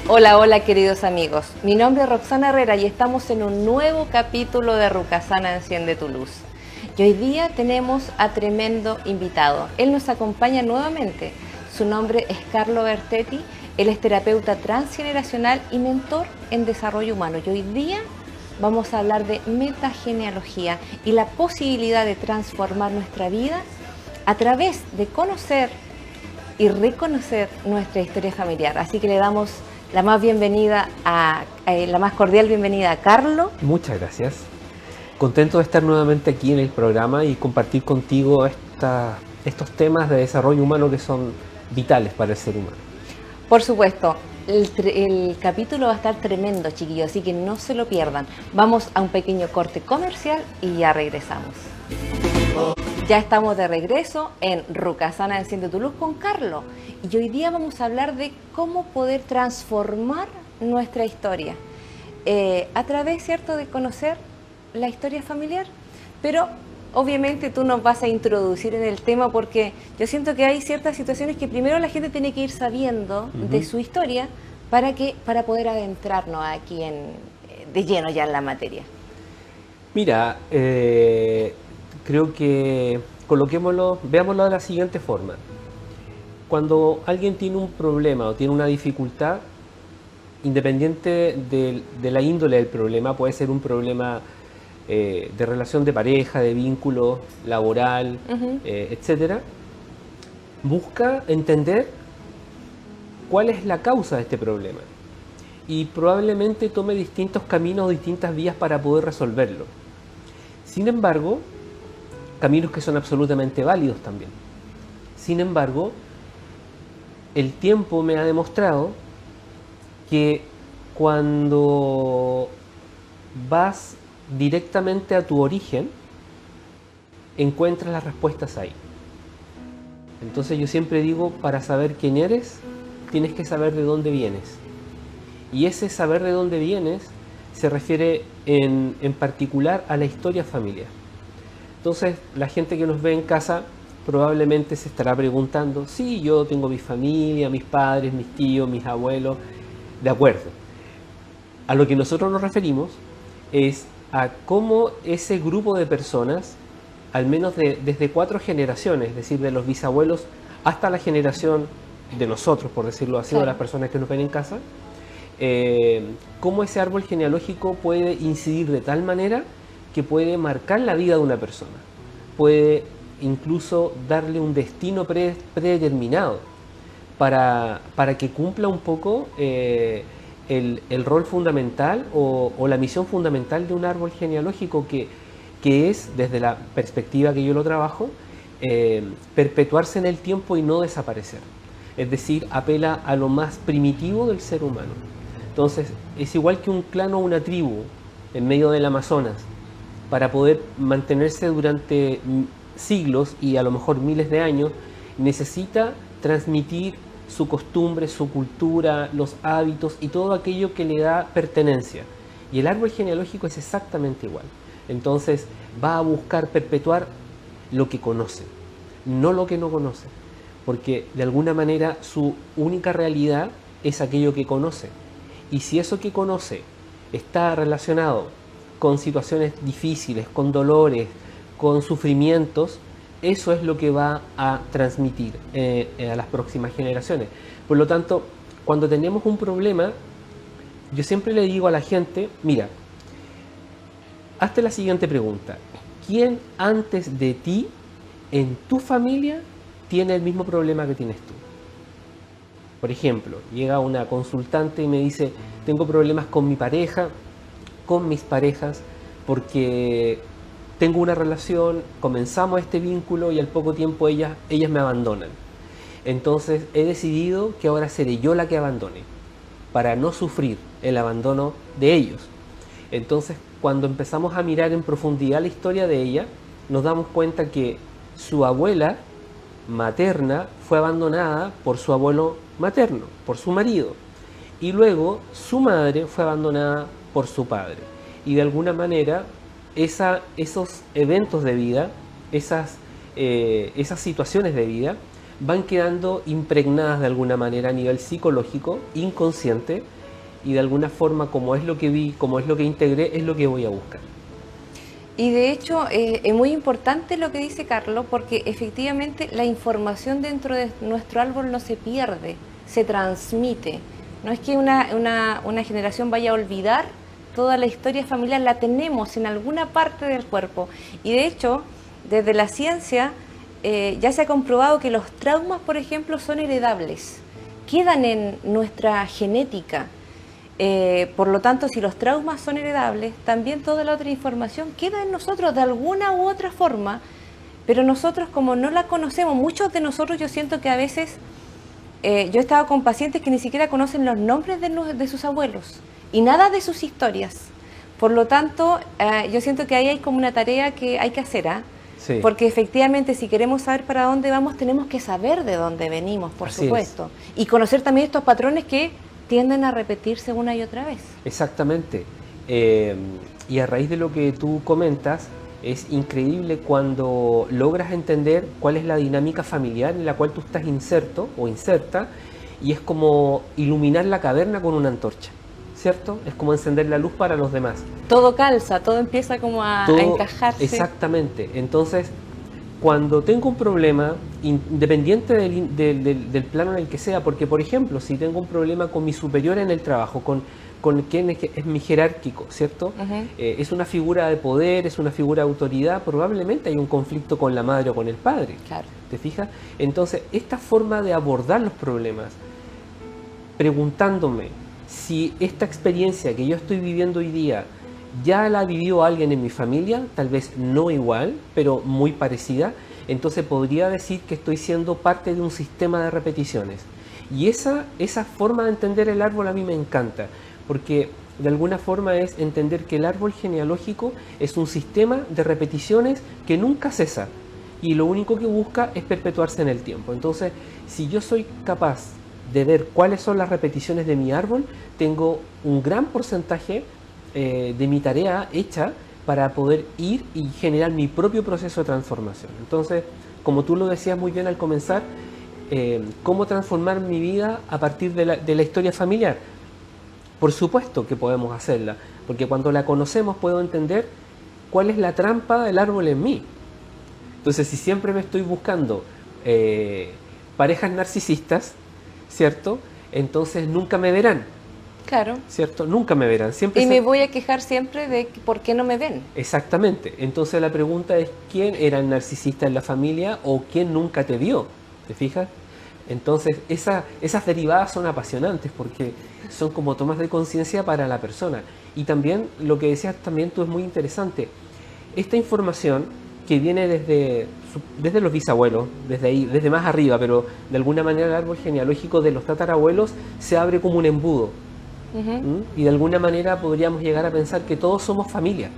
Hola, hola queridos amigos, mi nombre es Roxana Herrera y estamos en un nuevo capítulo de Rucasana Enciende tu Luz. Y hoy día tenemos a tremendo invitado, él nos acompaña nuevamente, su nombre es Carlo Bertetti, él es terapeuta transgeneracional y mentor en desarrollo humano. Y hoy día vamos a hablar de metagenealogía y la posibilidad de transformar nuestra vida a través de conocer y reconocer nuestra historia familiar. Así que le damos la más cordial bienvenida a Carlo. Muchas gracias. Contento de estar nuevamente aquí en el programa y compartir contigo estos temas de desarrollo humano que son vitales para el ser humano. Por supuesto, el capítulo va a estar tremendo, chiquillos, así que no se lo pierdan. Vamos a un pequeño corte comercial y ya regresamos. Ya estamos de regreso en Rucasana Enciende tu Luz con Carlo. Y hoy día vamos a hablar de cómo poder transformar nuestra historia. A través, ¿cierto?, de conocer la historia familiar. Pero obviamente tú nos vas a introducir en el tema porque yo siento que hay ciertas situaciones que primero la gente tiene que ir sabiendo de su historia para poder adentrarnos aquí de lleno ya en la materia. Mira, creo que veámoslo de la siguiente forma. Cuando alguien tiene un problema o tiene una dificultad, independiente de la índole del problema, puede ser un problema de relación de pareja, de vínculo laboral, etcétera, busca entender cuál es la causa de este problema y probablemente tome distintos caminos o distintas vías para poder resolverlo. Sin embargo, caminos que son absolutamente válidos también. Sin embargo, el tiempo me ha demostrado que cuando vas directamente a tu origen, encuentras las respuestas ahí. Entonces yo siempre digo, para saber quién eres, tienes que saber de dónde vienes. Y ese saber de dónde vienes se refiere en particular a la historia familiar. Entonces la gente que nos ve en casa probablemente se estará preguntando, sí, yo tengo mi familia, mis padres, mis tíos, mis abuelos, de acuerdo. A lo que nosotros nos referimos es a cómo ese grupo de personas, al menos desde 4 generaciones, es decir, de los bisabuelos hasta la generación de nosotros, por decirlo así, de las personas que nos ven en casa, cómo ese árbol genealógico puede incidir de tal manera que puede marcar la vida de una persona, puede incluso darle un destino predeterminado para que cumpla un poco el rol fundamental o la misión fundamental de un árbol genealógico que es, desde la perspectiva que yo lo trabajo, perpetuarse en el tiempo y no desaparecer. Es decir, apela a lo más primitivo del ser humano. Entonces, es igual que un clan o una tribu en medio del Amazonas, para poder mantenerse durante siglos y a lo mejor miles de años, necesita transmitir su costumbre, su cultura, los hábitos y todo aquello que le da pertenencia. Y el árbol genealógico es exactamente igual. Entonces va a buscar perpetuar lo que conoce, no lo que no conoce, porque de alguna manera su única realidad es aquello que conoce. Y si eso que conoce está relacionado con situaciones difíciles, con dolores, con sufrimientos, eso es lo que va a transmitir a las próximas generaciones. Por lo tanto, cuando tenemos un problema, yo siempre le digo a la gente, mira, hazte la siguiente pregunta: ¿quién antes de ti en tu familia tiene el mismo problema que tienes tú? Por ejemplo, llega una consultante y me dice, tengo problemas con mi pareja, con mis parejas, porque tengo una relación, comenzamos este vínculo y al poco tiempo ellas me abandonan. Entonces he decidido que ahora seré yo la que abandone, para no sufrir el abandono de ellos. Entonces, cuando empezamos a mirar en profundidad la historia de ella, nos damos cuenta que su abuela materna fue abandonada por su abuelo materno, por su marido, y luego su madre fue abandonada por su padre. Y de alguna manera esos eventos de vida, esas situaciones de vida van quedando impregnadas de alguna manera a nivel psicológico, inconsciente, y de alguna forma, como es lo que vi, como es lo que integré, es lo que voy a buscar. Y de hecho es muy importante lo que dice Carlos, porque efectivamente la información dentro de nuestro árbol no se pierde, se transmite. No es que una generación vaya a olvidar toda la historia familiar, la tenemos en alguna parte del cuerpo. Y de hecho, desde la ciencia ya se ha comprobado que los traumas, por ejemplo, son heredables, quedan en nuestra genética. Por lo tanto, si los traumas son heredables, también toda la otra información queda en nosotros de alguna u otra forma, pero nosotros como no la conocemos, muchos de nosotros yo siento que a veces, yo he estado con pacientes que ni siquiera conocen los nombres de sus abuelos y nada de sus historias. Por lo tanto, yo siento que ahí hay como una tarea que hay que hacer, Sí. porque efectivamente si queremos saber para dónde vamos, tenemos que saber de dónde venimos, por Así supuesto, y conocer también estos patrones que tienden a repetirse una y otra vez. Exactamente. Y a raíz de lo que tú comentas, es increíble cuando logras entender cuál es la dinámica familiar en la cual tú estás inserto o inserta, y es como iluminar la caverna con una antorcha, ¿cierto? Es como encender la luz para los demás. Todo calza, todo empieza como a encajarse. Exactamente. Entonces, cuando tengo un problema, independiente del plano en el que sea, porque por ejemplo, si tengo un problema con mi superior en el trabajo, con quien es mi jerárquico, ¿cierto? Es una figura de poder, es una figura de autoridad, probablemente hay un conflicto con la madre o con el padre. Claro. ¿Te fijas? Entonces, esta forma de abordar los problemas, preguntándome si esta experiencia que yo estoy viviendo hoy día ya la vivió alguien en mi familia, tal vez no igual, pero muy parecida, entonces podría decir que estoy siendo parte de un sistema de repeticiones. Y esa forma de entender el árbol a mí me encanta, porque de alguna forma es entender que el árbol genealógico es un sistema de repeticiones que nunca cesa, y lo único que busca es perpetuarse en el tiempo. Entonces, si yo soy capaz de ver cuáles son las repeticiones de mi árbol, tengo un gran porcentaje de mi tarea hecha para poder ir y generar mi propio proceso de transformación. Entonces, como tú lo decías muy bien al comenzar, ¿cómo transformar mi vida a partir de la historia familiar? Por supuesto que podemos hacerla, porque cuando la conocemos puedo entender cuál es la trampa del árbol en mí. Entonces, si siempre me estoy buscando parejas narcisistas, ¿cierto? Entonces nunca me verán. Claro. ¿Cierto? Nunca me verán. Siempre me voy a quejar siempre de por qué no me ven. Exactamente. Entonces la pregunta es, ¿quién era el narcisista en la familia o quién nunca te vio? ¿Te fijas? Entonces esas derivadas son apasionantes porque son como tomas de conciencia para la persona. Y también lo que decías también tú es muy interesante. Esta información que viene desde los bisabuelos, desde ahí, desde más arriba, pero de alguna manera el árbol genealógico de los tatarabuelos se abre como un embudo. Y de alguna manera podríamos llegar a pensar que todos somos familia.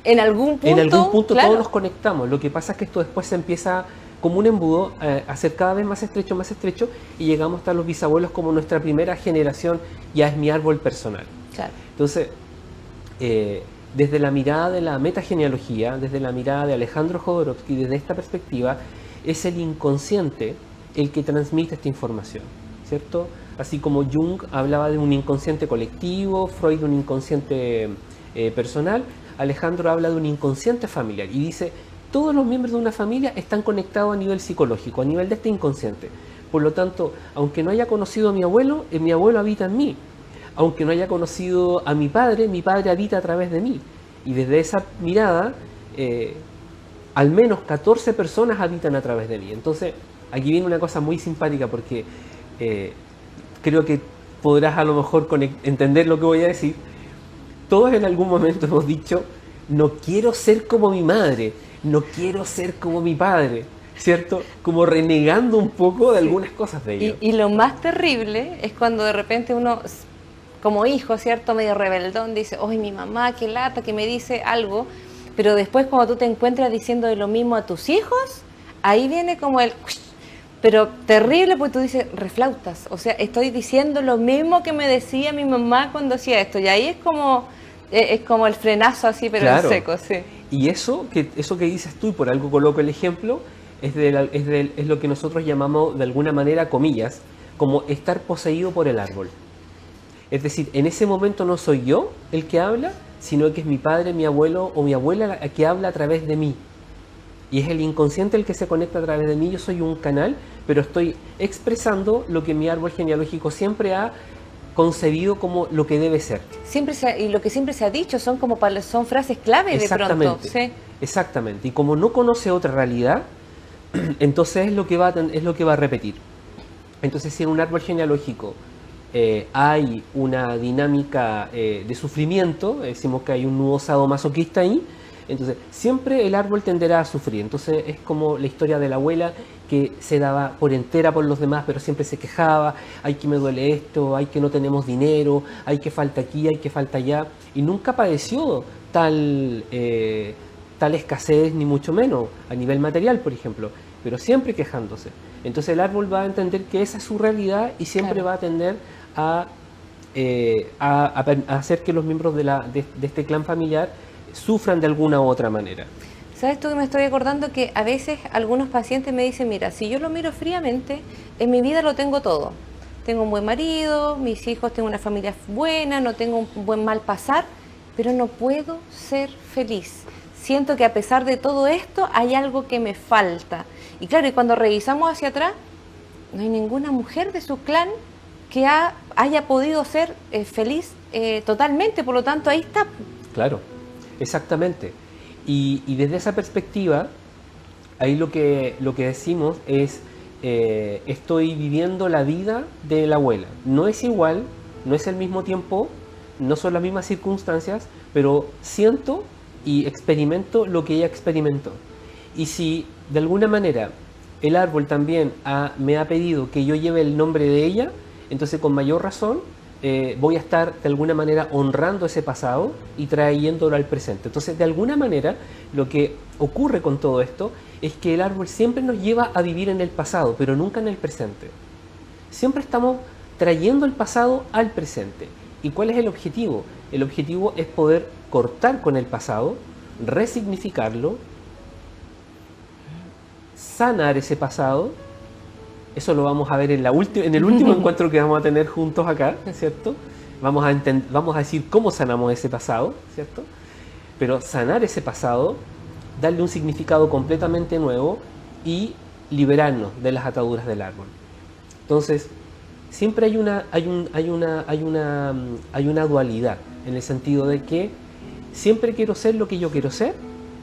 En algún punto, claro, todos nos conectamos. Lo que pasa es que esto después se empieza como un embudo a ser cada vez más estrecho, y llegamos hasta los bisabuelos como nuestra primera generación, ya es mi árbol personal. Claro. Entonces, desde la mirada de la metagenealogía, desde la mirada de Alejandro Jodorowsky, desde esta perspectiva, es el inconsciente el que transmite esta información, ¿cierto? Así como Jung hablaba de un inconsciente colectivo, Freud de un inconsciente personal, Alejandro habla de un inconsciente familiar y dice, todos los miembros de una familia están conectados a nivel psicológico, a nivel de este inconsciente. Por lo tanto, aunque no haya conocido a mi abuelo habita en mí. Aunque no haya conocido a mi padre habita a través de mí. Y desde esa mirada, al menos 14 personas habitan a través de mí. Entonces, aquí viene una cosa muy simpática porque creo que podrás a lo mejor entender lo que voy a decir. Todos en algún momento hemos dicho, no quiero ser como mi madre, no quiero ser como mi padre, ¿cierto? Como renegando un poco de algunas cosas de ellos. Y lo más terrible es cuando de repente uno, como hijo, ¿cierto? Medio rebeldón, dice, ¡ay, mi mamá, qué lata, que me dice algo! Pero después cuando tú te encuentras diciendo de lo mismo a tus hijos, ahí viene como el... Pero terrible, porque tú dices, reflautas. O sea, estoy diciendo lo mismo que me decía mi mamá cuando hacía esto. Y ahí es como el frenazo así, pero claro, en seco, sí. Y eso que dices tú, y por algo coloco el ejemplo, es lo que nosotros llamamos de alguna manera, comillas, como estar poseído por el árbol. Es decir, en ese momento no soy yo el que habla, sino que es mi padre, mi abuelo o mi abuela la que habla a través de mí. Y es el inconsciente el que se conecta a través de mí. Yo soy un canal, pero estoy expresando lo que mi árbol genealógico siempre ha concebido como lo que debe ser. Y lo que siempre se ha dicho son como son frases clave de pronto. Sí. Exactamente. Y como no conoce otra realidad, entonces es lo que va a repetir. Entonces, si en un árbol genealógico hay una dinámica de sufrimiento, decimos que hay un nudo sadomasoquista ahí, entonces siempre el árbol tenderá a sufrir. Entonces es como la historia de la abuela que se daba por entera por los demás, pero siempre se quejaba: ay, que me duele esto, ay, que no tenemos dinero, ay, que falta aquí, ay, que falta allá, y nunca padeció tal escasez, ni mucho menos a nivel material, por ejemplo, pero siempre quejándose. Entonces el árbol va a entender que esa es su realidad y siempre va a tender a hacer que los miembros de este clan familiar sufran de alguna u otra manera. ¿Sabes tú que me estoy acordando que a veces algunos pacientes me dicen: mira, si yo lo miro fríamente, en mi vida lo tengo todo. Tengo un buen marido, mis hijos, tengo una familia buena, no tengo un buen mal pasar, pero no puedo ser feliz. Siento que a pesar de todo esto hay algo que me falta. Y claro, y cuando revisamos hacia atrás, no hay ninguna mujer de su clan que haya podido ser feliz totalmente, por lo tanto ahí está. Claro, exactamente. Y desde esa perspectiva, ahí lo que decimos es, estoy viviendo la vida de la abuela. No es igual, no es el mismo tiempo, no son las mismas circunstancias, pero siento y experimento lo que ella experimentó. Y si de alguna manera el árbol también me ha pedido que yo lleve el nombre de ella, entonces con mayor razón voy a estar de alguna manera honrando ese pasado y trayéndolo al presente. Entonces, de alguna manera, lo que ocurre con todo esto es que el árbol siempre nos lleva a vivir en el pasado, pero nunca en el presente. Siempre estamos trayendo el pasado al presente. ¿Y cuál es el objetivo? El objetivo es poder cortar con el pasado, resignificarlo, sanar ese pasado. Eso lo vamos a ver en el último encuentro que vamos a tener juntos acá, ¿cierto? Vamos a decir cómo sanamos ese pasado, ¿cierto? Pero sanar ese pasado, darle un significado completamente nuevo y liberarnos de las ataduras del árbol. Entonces, siempre hay una dualidad, en el sentido de que siempre quiero ser lo que yo quiero ser,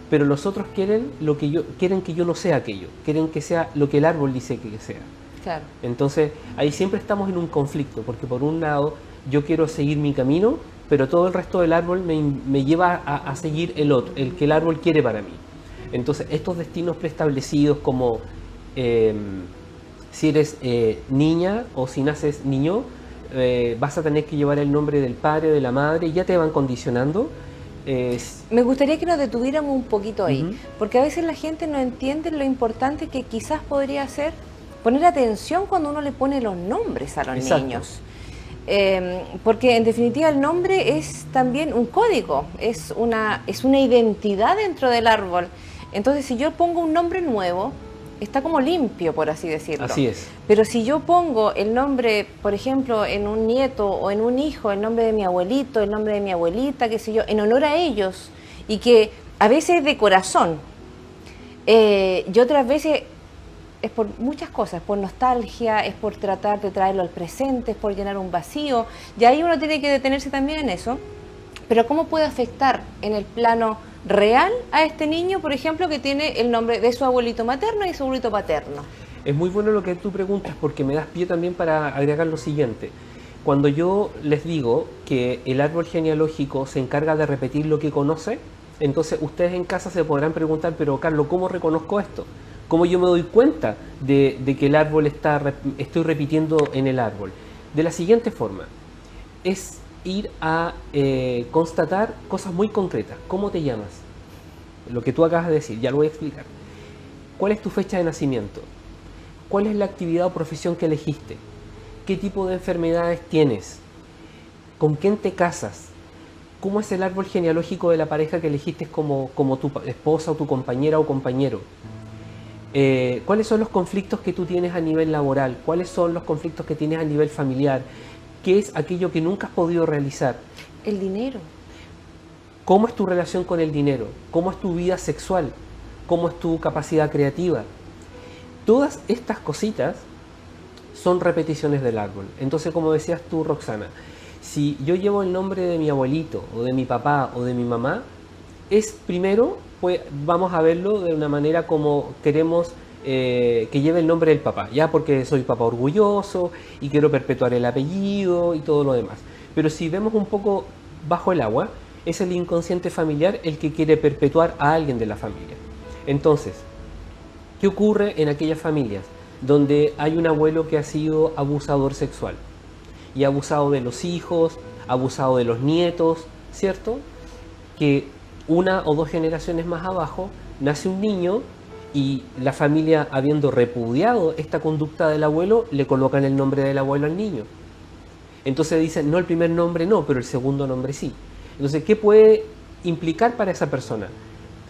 pero los otros quieren que yo no sea aquello, quieren que sea lo que el árbol dice que sea. Claro. Entonces, ahí siempre estamos en un conflicto, porque por un lado yo quiero seguir mi camino, pero todo el resto del árbol me lleva a seguir el que el árbol quiere para mí. Entonces, estos destinos preestablecidos como si eres niña o si naces niño, vas a tener que llevar el nombre del padre, de la madre, y ya te van condicionando. Me gustaría que nos detuviéramos un poquito ahí, porque a veces la gente no entiende lo importante que quizás podría ser poner atención cuando uno le pone los nombres a los niños. Porque en definitiva el nombre es también un código, es una identidad dentro del árbol. Entonces, si yo pongo un nombre nuevo, está como limpio, por así decirlo. Así es. Pero si yo pongo el nombre, por ejemplo, en un nieto o en un hijo, el nombre de mi abuelito, el nombre de mi abuelita, qué sé yo, en honor a ellos, y que a veces es de corazón, y otras veces es por muchas cosas, por nostalgia, es por tratar de traerlo al presente, es por llenar un vacío, y ahí uno tiene que detenerse también en eso. Pero ¿cómo puede afectar en el plano real a este niño, por ejemplo, que tiene el nombre de su abuelito materno y su abuelito paterno? Es muy bueno lo que tú preguntas, porque me das pie también para agregar lo siguiente. Cuando yo les digo que el árbol genealógico se encarga de repetir lo que conoce, entonces ustedes en casa se podrán preguntar: pero Carlos, ¿cómo reconozco esto? ¿Cómo yo me doy cuenta de que el árbol estoy repitiendo en el árbol? De la siguiente forma: es ir a constatar cosas muy concretas. ¿Cómo te llamas? Lo que tú acabas de decir, ya lo voy a explicar. ¿Cuál es tu fecha de nacimiento? ¿Cuál es la actividad o profesión que elegiste? ¿Qué tipo de enfermedades tienes? ¿Con quién te casas? ¿Cómo es el árbol genealógico de la pareja que elegiste como tu esposa o tu compañera o compañero? ¿Cuáles son los conflictos que tú tienes a nivel laboral? ¿Cuáles son los conflictos que tienes a nivel familiar? ¿Qué es aquello que nunca has podido realizar? El dinero. ¿Cómo es tu relación con el dinero? ¿Cómo es tu vida sexual? ¿Cómo es tu capacidad creativa? Todas estas cositas son repeticiones del árbol. Entonces, como decías tú, Roxana, si yo llevo el nombre de mi abuelito, o de mi papá, o de mi mamá, es primero, pues vamos a verlo de una manera como queremos que lleve el nombre del papá, ya porque soy papá orgulloso y quiero perpetuar el apellido y todo lo demás. Pero si vemos un poco bajo el agua, es el inconsciente familiar el que quiere perpetuar a alguien de la familia. Entonces, ¿qué ocurre en aquellas familias donde hay un abuelo que ha sido abusador sexual y ha abusado de los hijos, ha abusado de los nietos, ¿cierto? Que una o dos generaciones más abajo nace un niño y la familia, habiendo repudiado esta conducta del abuelo, le colocan el nombre del abuelo al niño. Entonces dicen, no, el primer nombre no, pero el segundo nombre sí. Entonces, ¿qué puede implicar para esa persona?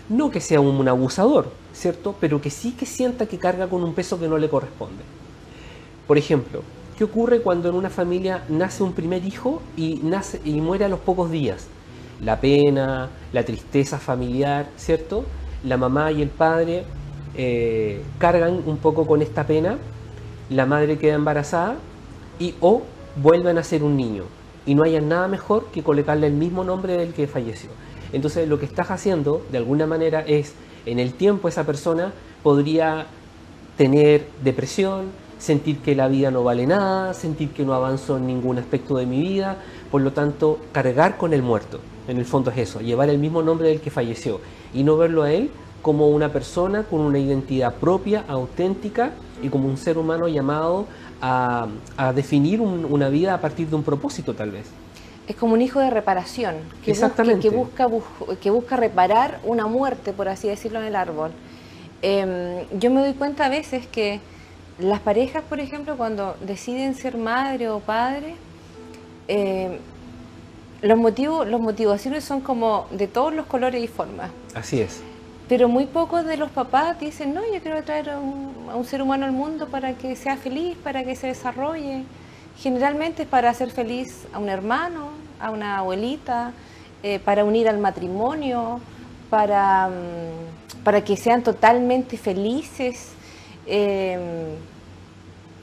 No que sea un abusador, ¿cierto? Pero que sí que sienta que carga con un peso que no le corresponde. Por ejemplo, ¿qué ocurre cuando en una familia nace un primer hijo y muere a los pocos días? La pena, la tristeza familiar, ¿cierto? La mamá y el padre cargan un poco con esta pena, la madre queda embarazada y o vuelven a ser un niño y no haya nada mejor que colocarle el mismo nombre del que falleció. Entonces lo que estás haciendo de alguna manera es, en el tiempo esa persona podría tener depresión, sentir que la vida no vale nada, sentir que no avanzo en ningún aspecto de mi vida, por lo tanto cargar con el muerto, en el fondo es eso, llevar el mismo nombre del que falleció y no verlo a él como una persona con una identidad propia, auténtica y como un ser humano llamado a definir una vida a partir de un propósito tal vez. Es como un hijo de reparación, Exactamente. que busca reparar una muerte, por así decirlo, en el árbol. Yo me doy cuenta a veces que las parejas, por ejemplo, cuando deciden ser madre o padre, las motivaciones son como de todos los colores y formas. Así es. Pero muy pocos de los papás dicen, no, yo quiero traer a un ser humano al mundo para que sea feliz, para que se desarrolle. Generalmente es para hacer feliz a un hermano, a una abuelita, para unir al matrimonio, para que sean totalmente felices.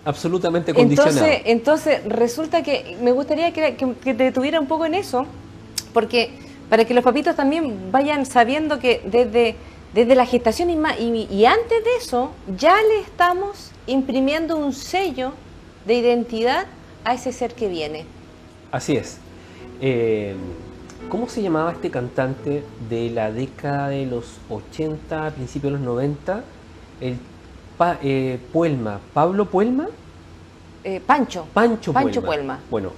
Absolutamente condicionado. Entonces resulta que me gustaría que te detuviera un poco en eso, porque para que los papitos también vayan sabiendo que desde la gestación y antes de eso ya le estamos imprimiendo un sello de identidad a ese ser que viene. Así es. ¿Cómo se llamaba este cantante de la década de los 80, principios de los 90? Puelma, ¿Pablo Puelma? Pancho Puelma. Bueno,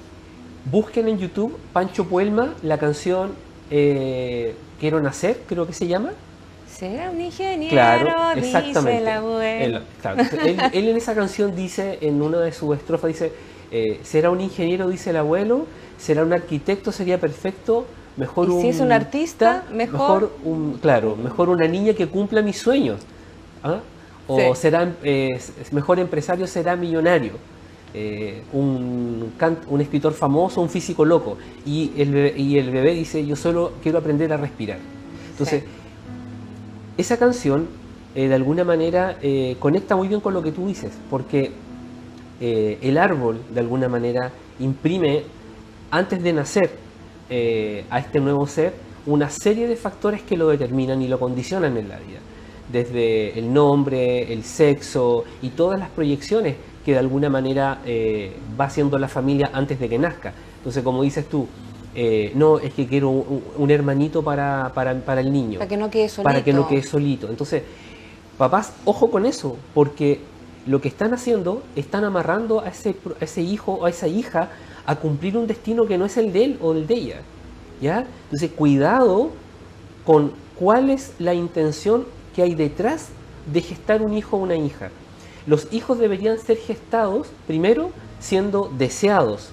busquen en YouTube Pancho Puelma, la canción Quiero Nacer, creo que se llama. Será un ingeniero, claro, dice exactamente. el abuelo. Él en esa canción dice, en una de sus estrofas, dice, será un ingeniero, dice el abuelo, será un arquitecto, sería perfecto, mejor y si es un artista, mejor una niña que cumpla mis sueños. ¿Ah? O sí. Mejor empresario será millonario, un escritor famoso, un físico loco. Y el bebé dice, yo solo quiero aprender a respirar. Entonces, esa canción de alguna manera conecta muy bien con lo que tú dices, porque el árbol de alguna manera imprime, antes de nacer a este nuevo ser, una serie de factores que lo determinan y lo condicionan en la vida. Desde el nombre, el sexo y todas las proyecciones que de alguna manera va haciendo la familia antes de que nazca. Entonces, como dices tú, no, es que quiero un hermanito para el niño. Para que no quede solito. Para que no quede solito. Entonces, papás, ojo con eso, porque lo que están haciendo, están amarrando a ese hijo o a esa hija a cumplir un destino que no es el de él o el de ella. ¿Ya? Entonces, cuidado con cuál es la intención que hay detrás de gestar un hijo o una hija. Los hijos deberían ser gestados, primero, siendo deseados,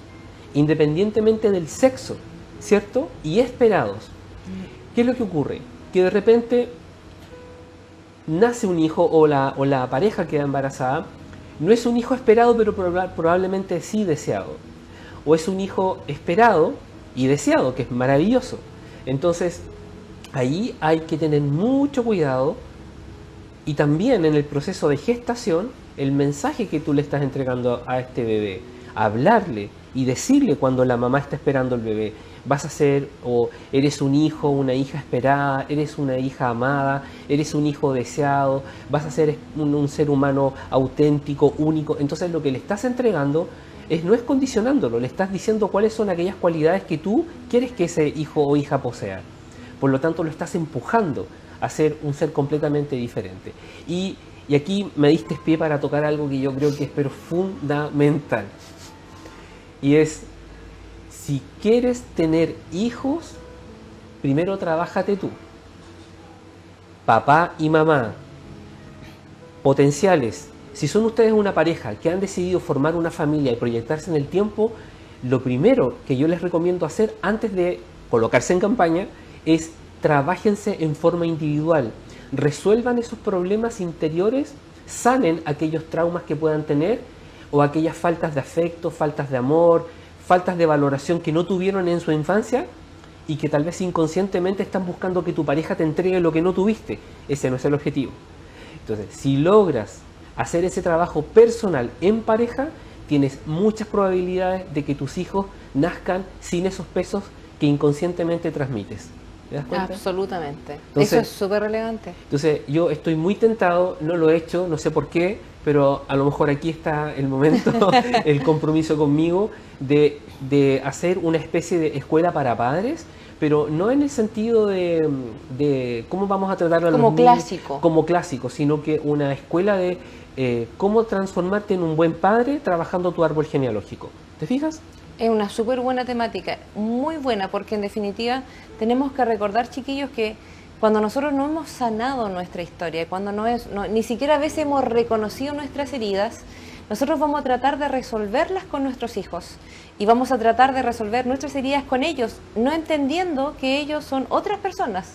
independientemente del sexo, ¿cierto? Y esperados. ¿Qué es lo que ocurre? Que de repente nace un hijo o la pareja queda embarazada, no es un hijo esperado, pero probablemente sí deseado. O es un hijo esperado y deseado, que es maravilloso. Entonces, ahí hay que tener mucho cuidado, y también en el proceso de gestación, el mensaje que tú le estás entregando a este bebé, hablarle y decirle cuando la mamá está esperando el bebé, vas a ser, o eres un hijo, una hija esperada, eres una hija amada, eres un hijo deseado, vas a ser un ser humano auténtico, único. Entonces lo que le estás entregando no es condicionándolo, le estás diciendo cuáles son aquellas cualidades que tú quieres que ese hijo o hija posea. Por lo tanto, lo estás empujando a ser un ser completamente diferente. Y aquí me diste pie para tocar algo que yo creo que es pero fundamental. Y es, si quieres tener hijos, primero trabájate tú. Papá y mamá, potenciales. Si son ustedes una pareja que han decidido formar una familia y proyectarse en el tiempo, lo primero que yo les recomiendo hacer antes de colocarse en campaña es trabájense en forma individual, resuelvan esos problemas interiores, sanen aquellos traumas que puedan tener o aquellas faltas de afecto, faltas de amor, faltas de valoración que no tuvieron en su infancia y que tal vez inconscientemente están buscando que tu pareja te entregue lo que no tuviste. Ese no es el objetivo. Entonces, si logras hacer ese trabajo personal en pareja, tienes muchas probabilidades de que tus hijos nazcan sin esos pesos que inconscientemente transmites. ¿Te das cuenta? Absolutamente. Entonces, eso es súper relevante. Entonces, yo estoy muy tentado, no lo he hecho, no sé por qué, pero a lo mejor aquí está el momento, el compromiso conmigo de hacer una especie de escuela para padres, pero no en el sentido de cómo vamos a tratar a los Como niños clásico. como clásico, sino que una escuela de cómo transformarte en un buen padre trabajando tu árbol genealógico. ¿Te fijas? Es una súper buena temática, muy buena, porque en definitiva tenemos que recordar, chiquillos, que cuando nosotros no hemos sanado nuestra historia, cuando ni siquiera a veces hemos reconocido nuestras heridas, nosotros vamos a tratar de resolverlas con nuestros hijos y vamos a tratar de resolver nuestras heridas con ellos, no entendiendo que ellos son otras personas.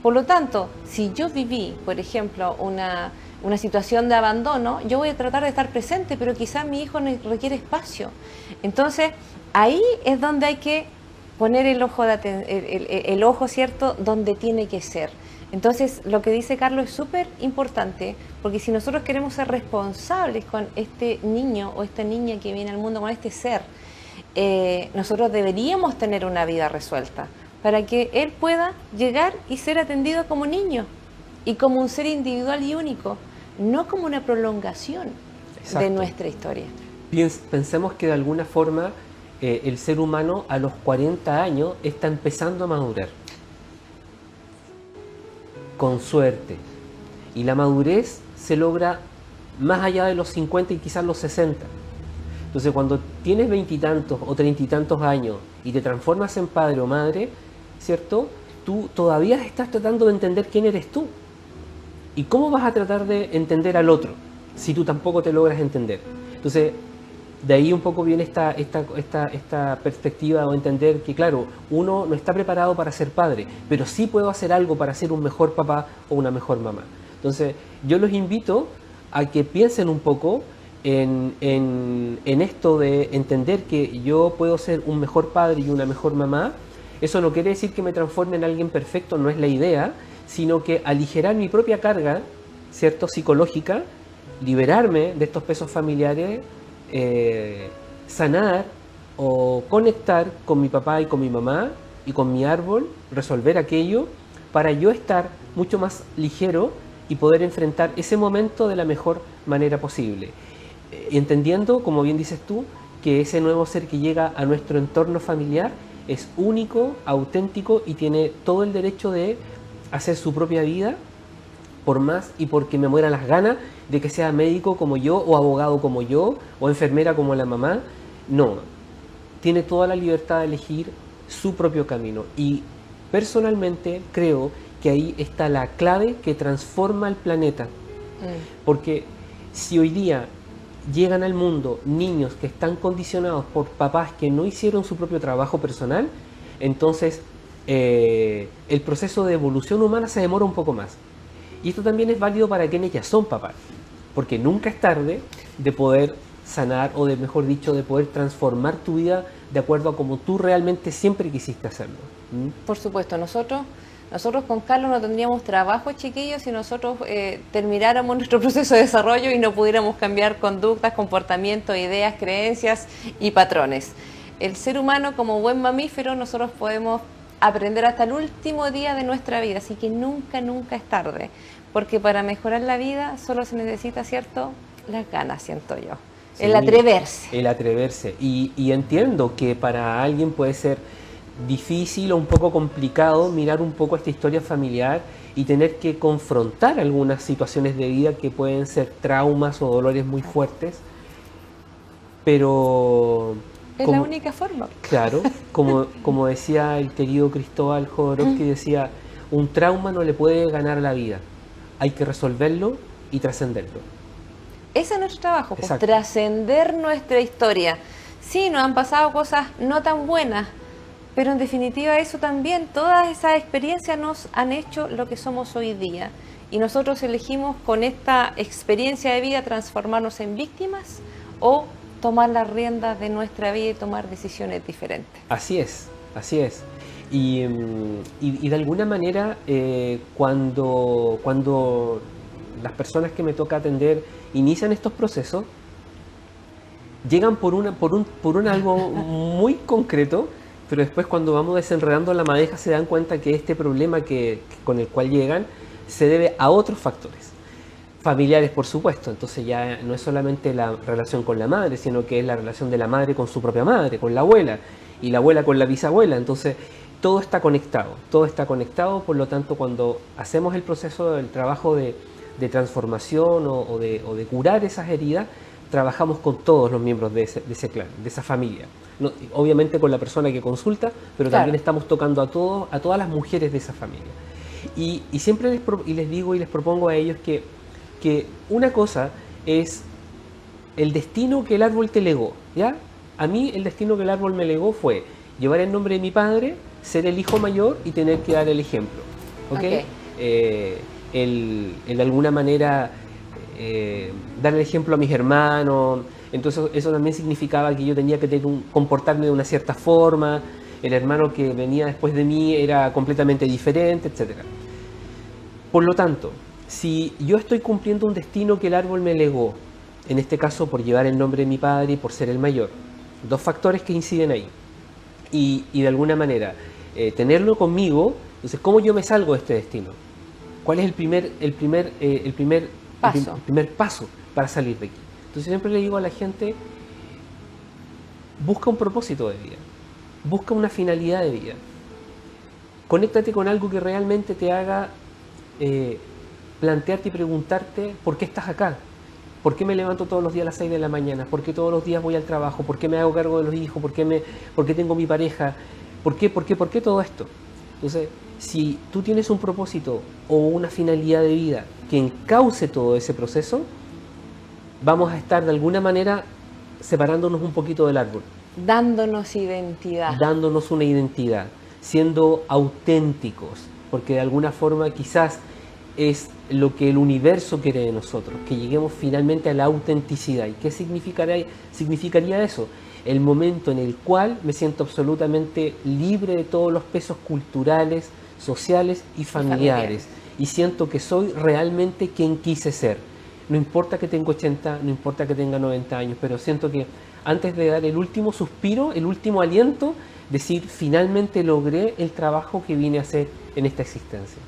Por lo tanto, si yo viví, por ejemplo, una situación de abandono, yo voy a tratar de estar presente, pero quizás mi hijo requiere espacio. Entonces, ahí es donde hay que poner el ojo, ¿cierto?, donde tiene que ser. Entonces, lo que dice Carlos es súper importante, porque si nosotros queremos ser responsables con este niño o esta niña que viene al mundo, con este ser, nosotros deberíamos tener una vida resuelta, para que él pueda llegar y ser atendido como niño, y como un ser individual y único, no como una prolongación de nuestra historia. Pensemos que de alguna forma el ser humano a los 40 años está empezando a madurar. Con suerte. Y la madurez se logra más allá de los 50 y quizás los 60. Entonces, cuando tienes 20 y tantos o 30 y tantos años y te transformas en padre o madre, ¿cierto? Tú todavía estás tratando de entender quién eres tú. ¿Y cómo vas a tratar de entender al otro si tú tampoco te logras entender? Entonces, de ahí un poco viene esta perspectiva o entender que, claro, uno no está preparado para ser padre, pero sí puedo hacer algo para ser un mejor papá o una mejor mamá. Entonces, yo los invito a que piensen un poco en esto de entender que yo puedo ser un mejor padre y una mejor mamá. Eso no quiere decir que me transforme en alguien perfecto, no es la idea, sino que aligerar mi propia carga, ¿cierto?, psicológica, liberarme de estos pesos familiares, sanar o conectar con mi papá y con mi mamá y con mi árbol, resolver aquello para yo estar mucho más ligero y poder enfrentar ese momento de la mejor manera posible. Entendiendo, como bien dices tú, que ese nuevo ser que llega a nuestro entorno familiar es único, auténtico y tiene todo el derecho de hacer su propia vida, por más y porque me mueran las ganas de que sea médico como yo, o abogado como yo, o enfermera como la mamá. No, tiene toda la libertad de elegir su propio camino. Y personalmente creo que ahí está la clave que transforma el planeta. Porque si hoy día llegan al mundo niños que están condicionados por papás que no hicieron su propio trabajo personal, entonces el proceso de evolución humana se demora un poco más. Y esto también es válido para quienes ya son papás, porque nunca es tarde de poder sanar o de, mejor dicho, de poder transformar tu vida de acuerdo a como tú realmente siempre quisiste hacerlo. Por supuesto, nosotros con Carlos no tendríamos trabajo, chiquillos, si nosotros termináramos nuestro proceso de desarrollo y no pudiéramos cambiar conductas, comportamientos, ideas, creencias y patrones. El ser humano, como buen mamífero, nosotros podemos aprender hasta el último día de nuestra vida, así que nunca, nunca es tarde, porque para mejorar la vida solo se necesita, ¿cierto?, las ganas, siento yo. Sí, el atreverse. El atreverse. Y entiendo que para alguien puede ser difícil o un poco complicado mirar un poco esta historia familiar y tener que confrontar algunas situaciones de vida que pueden ser traumas o dolores muy fuertes, pero... Es la única forma. Claro, como decía el querido Cristóbal Jodorowsky, decía, un trauma no le puede ganar a la vida, hay que resolverlo y trascenderlo. Ese es nuestro trabajo, pues, trascender nuestra historia. Sí, nos han pasado cosas no tan buenas, pero en definitiva eso también, todas esas experiencias nos han hecho lo que somos hoy día. Y nosotros elegimos con esta experiencia de vida transformarnos en víctimas o tomar las riendas de nuestra vida y tomar decisiones diferentes. Así es, así es. Y de alguna manera cuando las personas que me toca atender inician estos procesos, llegan por un algo muy concreto, pero después cuando vamos desenredando la madeja se dan cuenta que este problema con el cual llegan se debe a otros factores. Familiares, por supuesto, entonces ya no es solamente la relación con la madre, sino que es la relación de la madre con su propia madre, con la abuela, y la abuela con la bisabuela, entonces todo está conectado, por lo tanto cuando hacemos el proceso del trabajo de transformación o de curar esas heridas, trabajamos con todos los miembros de ese clan, de esa familia. No, obviamente con la persona que consulta, pero también estamos tocando a todas las mujeres de esa familia. Y siempre les digo y les propongo a ellos que una cosa es el destino que el árbol te legó, ¿ya? A mí el destino que el árbol me legó fue llevar el nombre de mi padre, ser el hijo mayor y tener que dar el ejemplo, ¿ok? El de alguna manera dar el ejemplo a mis hermanos, entonces eso también significaba que yo tenía que comportarme de una cierta forma, el hermano que venía después de mí era completamente diferente, etc. Por lo tanto, si yo estoy cumpliendo un destino que el árbol me legó, en este caso por llevar el nombre de mi padre y por ser el mayor, dos factores que inciden ahí, y de alguna manera tenerlo conmigo, entonces ¿cómo yo me salgo de este destino? ¿Cuál es el primer paso para salir de aquí? Entonces siempre le digo a la gente, busca un propósito de vida, busca una finalidad de vida, conéctate con algo que realmente te haga plantearte y preguntarte por qué estás acá, por qué me levanto todos los días a las 6 de la mañana, por qué todos los días voy al trabajo, por qué me hago cargo de los hijos, por qué tengo mi pareja, por qué todo esto. Entonces, si tú tienes un propósito o una finalidad de vida que encauce todo ese proceso, vamos a estar de alguna manera separándonos un poquito del árbol. Dándonos identidad. Dándonos una identidad, siendo auténticos, porque de alguna forma quizás es lo que el universo quiere de nosotros, que lleguemos finalmente a la autenticidad. ¿Y qué significaría eso? El momento en el cual me siento absolutamente libre de todos los pesos culturales, sociales y familiares. Y siento que soy realmente quien quise ser. No importa que tenga 80, no importa que tenga 90 años, pero siento que antes de dar el último suspiro, el último aliento, decir, finalmente logré el trabajo que vine a hacer en esta existencia.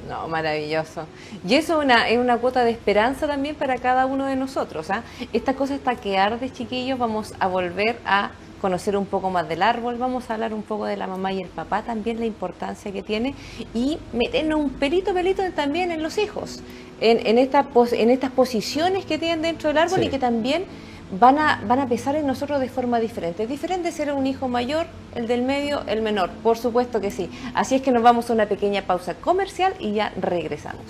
No, maravilloso. Y eso es una cuota de esperanza también para cada uno de nosotros. Esta cosa está que arde, chiquillos. Vamos a volver a conocer un poco más del árbol. Vamos a hablar un poco de la mamá y el papá, también la importancia que tiene. Y meternos un pelito también en los hijos. En estas posiciones que tienen dentro del árbol, sí, y que también van a pesar en nosotros de forma diferente. Es diferente ser un hijo mayor, el del medio, el menor, por supuesto que sí. Así es que nos vamos a una pequeña pausa comercial y ya regresamos.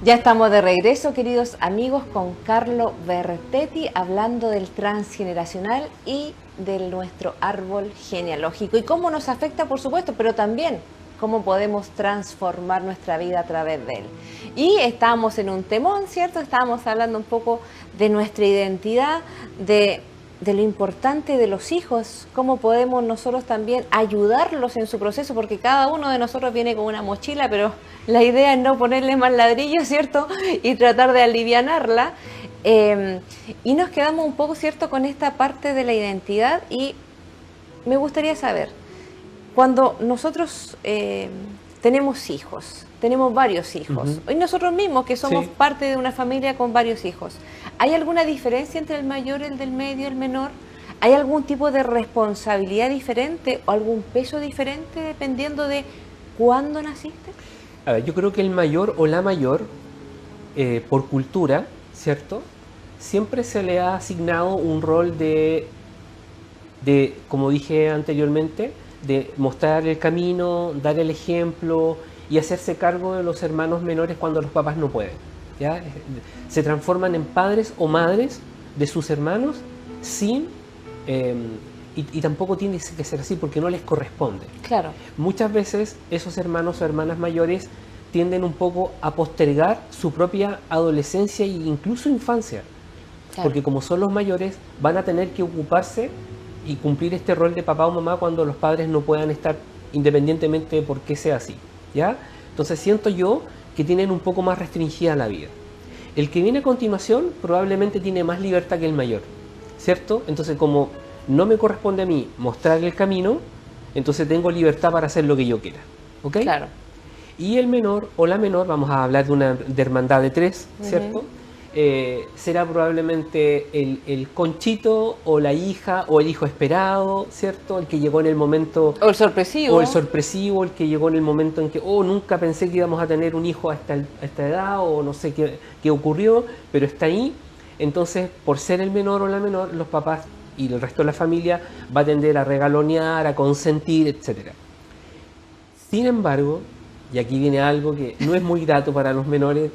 Ya estamos de regreso, queridos amigos, con Carlo Bertetti, hablando del transgeneracional y de nuestro árbol genealógico y cómo nos afecta, por supuesto, pero también cómo podemos transformar nuestra vida a través de él. Y estábamos en un temón, ¿cierto? Estábamos hablando un poco de nuestra identidad, de lo importante de los hijos, cómo podemos nosotros también ayudarlos en su proceso, porque cada uno de nosotros viene con una mochila, pero la idea es no ponerle más ladrillos, ¿cierto? Y tratar de alivianarla. Y nos quedamos un poco, ¿cierto?, con esta parte de la identidad y me gustaría saber, cuando nosotros tenemos hijos, tenemos varios hijos, y nosotros mismos que somos parte de una familia con varios hijos, ¿hay alguna diferencia entre el mayor, el del medio, el menor? ¿Hay algún tipo de responsabilidad diferente o algún peso diferente dependiendo de cuándo naciste? A ver, yo creo que el mayor o la mayor, por cultura, ¿cierto?, siempre se le ha asignado un rol de, como dije anteriormente, de mostrar el camino, dar el ejemplo y hacerse cargo de los hermanos menores cuando los papás no pueden, ¿ya? Se transforman en padres o madres de sus hermanos sin... y tampoco tiene que ser así porque no les corresponde. Claro. Muchas veces esos hermanos o hermanas mayores tienden un poco a postergar su propia adolescencia e incluso infancia. Claro. Porque como son los mayores, van a tener que ocuparse y cumplir este rol de papá o mamá cuando los padres no puedan estar, independientemente de por qué sea así, ¿ya? Entonces siento yo que tienen un poco más restringida la vida. El que viene a continuación probablemente tiene más libertad que el mayor, ¿cierto? Entonces como no me corresponde a mí mostrar el camino, entonces tengo libertad para hacer lo que yo quiera, ¿ok? Claro. Y el menor o la menor, vamos a hablar de hermandad de tres, ¿cierto? Será probablemente el conchito o la hija o el hijo esperado, ¿cierto? El que llegó en el momento... O el sorpresivo. O el sorpresivo, el que llegó en el momento en que, nunca pensé que íbamos a tener un hijo a esta edad, o no sé qué ocurrió, pero está ahí. Entonces, por ser el menor o la menor, los papás y el resto de la familia va a tender a regalonear, a consentir, etc. Sin embargo, y aquí viene algo que no es muy grato para los menores.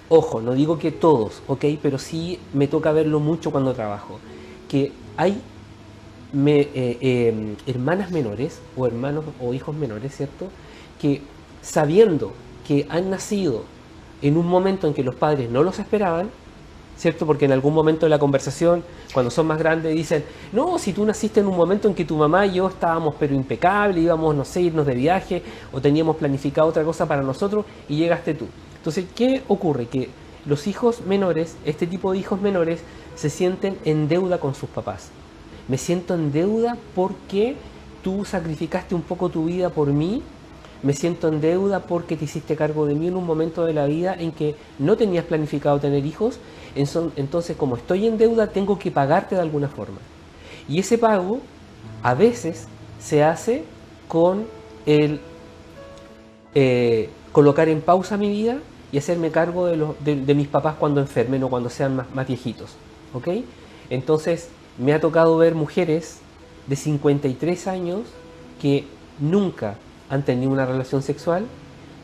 Ojo, no digo que todos, ¿ok? Pero sí me toca verlo mucho cuando trabajo. Que hay hermanas menores o hermanos o hijos menores, ¿cierto? Que sabiendo que han nacido en un momento en que los padres no los esperaban, ¿cierto? Porque en algún momento de la conversación, cuando son más grandes, dicen, no, si tú naciste en un momento en que tu mamá y yo estábamos pero impecables, íbamos, no sé, irnos de viaje o teníamos planificado otra cosa para nosotros y llegaste tú. Entonces, ¿qué ocurre? Que los hijos menores, este tipo de hijos menores, se sienten en deuda con sus papás. Me siento en deuda porque tú sacrificaste un poco tu vida por mí. Me siento en deuda porque te hiciste cargo de mí en un momento de la vida en que no tenías planificado tener hijos. Entonces, como estoy en deuda, tengo que pagarte de alguna forma. Y ese pago, a veces, se hace con el colocar en pausa mi vida y hacerme cargo de mis papás cuando enfermen o cuando sean más viejitos, ¿ok? Entonces, me ha tocado ver mujeres de 53 años que nunca han tenido una relación sexual,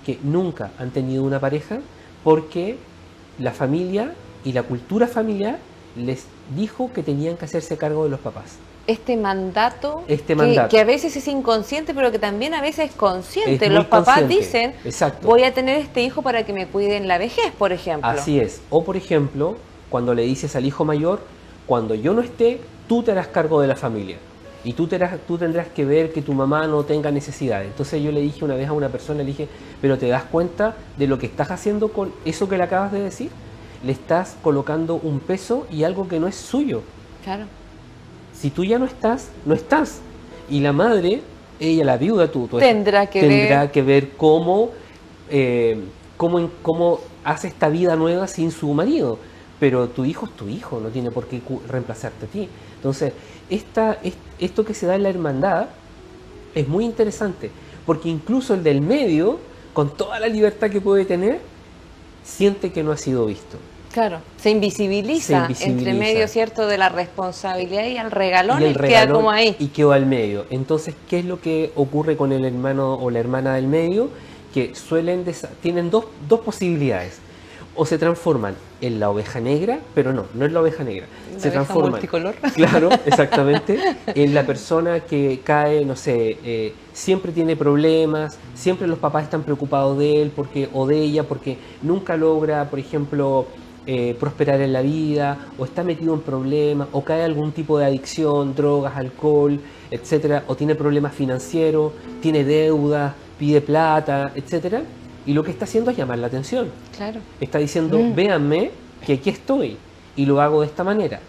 que nunca han tenido una pareja, porque la familia y la cultura familiar les dijo que tenían que hacerse cargo de los papás. Este mandato, que a veces es inconsciente, pero que también a veces es consciente. Es los papás consciente. Dicen, exacto, voy a tener este hijo para que me cuide en la vejez, por ejemplo. Así es. O por ejemplo, cuando le dices al hijo mayor, cuando yo no esté, tú te harás cargo de la familia. Y tú tendrás que ver que tu mamá no tenga necesidad. Entonces yo le dije una vez a una persona, le dije, pero ¿te das cuenta de lo que estás haciendo con eso que le acabas de decir? Le estás colocando un peso y algo que no es suyo. Claro. Si tú ya no estás, no estás. Y la madre, ella, la viuda, tendrá que ver cómo hace esta vida nueva sin su marido. Pero tu hijo es tu hijo, no tiene por qué reemplazarte a ti. Entonces, esto que se da en la hermandad es muy interesante, porque incluso el del medio, con toda la libertad que puede tener, siente que no ha sido visto. Claro, se invisibiliza entre medio, ¿cierto?, de la responsabilidad y el regalón, y queda como ahí. Y quedó al medio. Entonces, ¿qué es lo que ocurre con el hermano o la hermana del medio? Que tienen dos posibilidades. o se transforman en la oveja negra, pero no es la oveja negra. Se transforman, multicolor. claro, exactamente, en la persona que cae, no sé, siempre tiene problemas, siempre los papás están preocupados de él o de ella porque nunca logra, por ejemplo, prosperar en la vida, o está metido en problemas, o cae algún tipo de adicción, drogas, alcohol, etcétera, o tiene problemas financieros, tiene deudas, pide plata, etcétera. Y lo que está haciendo es llamar la atención. Claro. Está diciendo, véanme que aquí estoy y lo hago de esta manera.